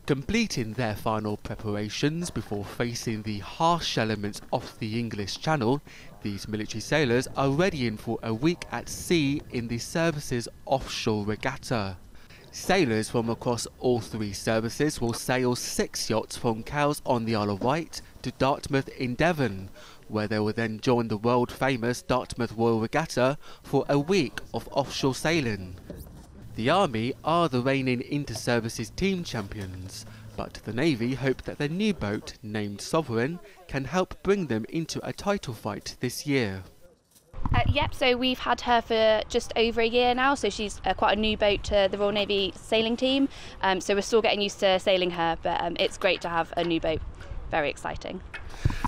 Completing their final preparations before facing the harsh elements of the English Channel, these military sailors are readying for a week at sea in the Services Offshore Regatta. Sailors from across all three services will sail 6 yachts from Cowes on the Isle of Wight to Dartmouth in Devon, where they will then join the world-famous Dartmouth Royal Regatta for a week of offshore sailing. The Army are the reigning inter-services team champions, but the Navy hope that their new boat, named Sovereign, can help bring them into a title fight this year. Yep, so we've had her for just over a year now, so she's quite a new boat to the Royal Navy sailing team, so we're still getting used to sailing her, but it's great to have a new boat. Very exciting.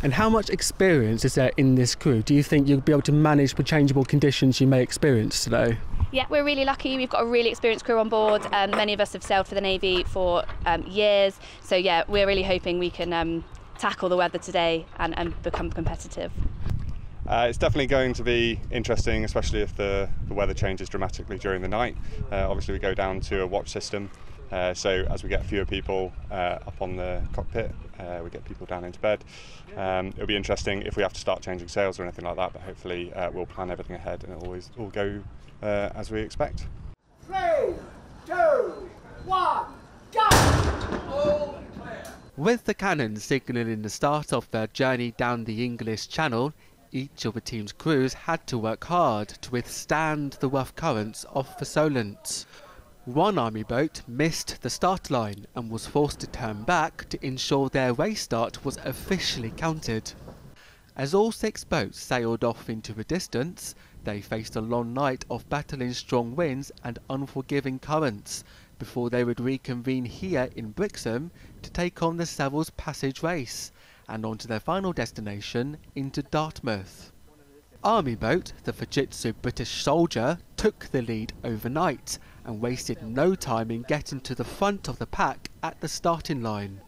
And how much experience is there in this crew? Do you think you'll be able to manage the changeable conditions you may experience today? Yeah, we're really lucky. We've got a really experienced crew on board. Many of us have sailed for the Navy for years, so yeah, we're really hoping we can tackle the weather today and become competitive. It's definitely going to be interesting, especially if the weather changes dramatically during the night. Obviously we go down to a watch system, so as we get fewer people up on the cockpit, we get people down into bed. It'll be interesting if we have to start changing sails or anything like that, but hopefully we'll plan everything ahead and it'll all go as we expect. 3, 2, 1, go! All clear. With the cannon signalling the start of their journey down the English Channel, each of the team's crews had to work hard to withstand the rough currents of the Solent. One Army boat missed the start line and was forced to turn back to ensure their race start was officially counted. As all 6 boats sailed off into the distance, they faced a long night of battling strong winds and unforgiving currents before they would reconvene here in Brixham to take on the Savills Passage race and on to their final destination into Dartmouth. Army boat, the Fujitsu British Soldier, took the lead overnight and wasted no time in getting to the front of the pack at the starting line.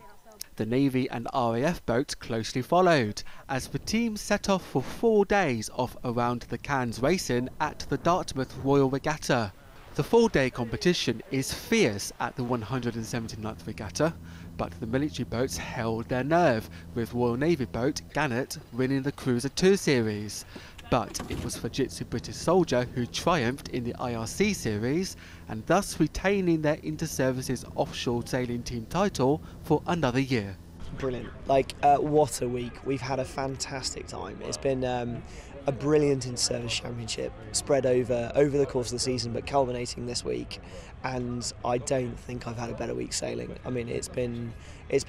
The Navy and RAF boats closely followed, as the team set off for 4 days of around-the-cans racing at the Dartmouth Royal Regatta. The 4-day competition is fierce at the 179th Regatta, but the military boats held their nerve, with Royal Navy boat Gannet winning the Cruiser 2 series. But it was Fujitsu British Soldier who triumphed in the IRC series and thus retaining their inter-services offshore sailing team title for another year. Brilliant. What a week. We've had a fantastic time. It's been a brilliant inter-service championship spread over the course of the season, but culminating this week, and I don't think I've had a better week sailing. I mean, it's been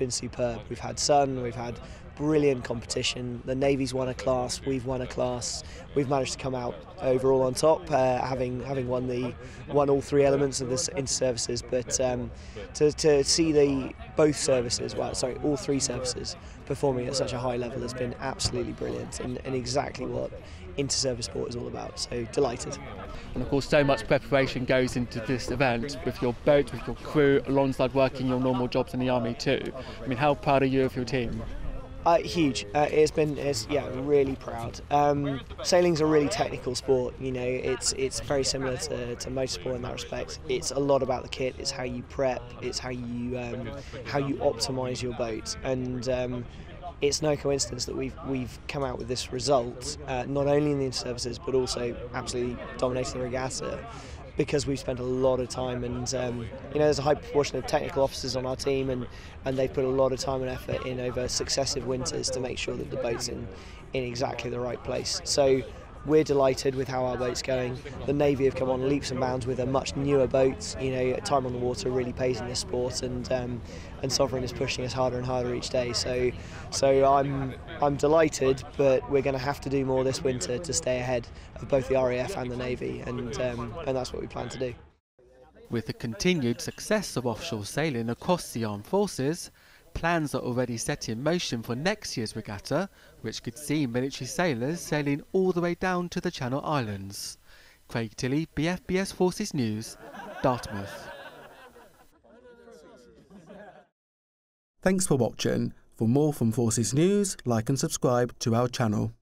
superb. We've had sun, we've had brilliant competition. The Navy's won a class, we've won a class. We've managed to come out overall on top, having won all 3 elements of this inter-services. But to see all 3 services performing at such a high level has been absolutely brilliant and exactly what inter-service sport is all about. So delighted. And of course, so much preparation goes into this event with your boat, with your crew, alongside working your normal jobs in the Army too. I mean, how proud are you of your team? Huge. It's really proud. Sailing's a really technical sport. You know, it's very similar to motorsport in that respect. It's a lot about the kit. It's how you prep. It's how you optimise your boat. And it's no coincidence that we've come out with this result, not only in the inter-services but also absolutely dominating the regatta, because we've spent a lot of time, and there's a high proportion of technical officers on our team, and they've put a lot of time and effort in over successive winters to make sure that the boat's in exactly the right place. So we're delighted with how our boat's going. The Navy have come on leaps and bounds with a much newer boat. You know, time on the water really pays in this sport, and Sovereign is pushing us harder and harder each day. So I'm delighted, but we're going to have to do more this winter to stay ahead of both the RAF and the Navy, and that's what we plan to do. With the continued success of offshore sailing across the armed forces, plans are already set in motion for next year's regatta, which could see military sailors sailing all the way down to the Channel Islands. Craig Tilley, BFBS Forces News, Dartmouth. Thanks for watching. For more from Forces News, like and subscribe to our channel.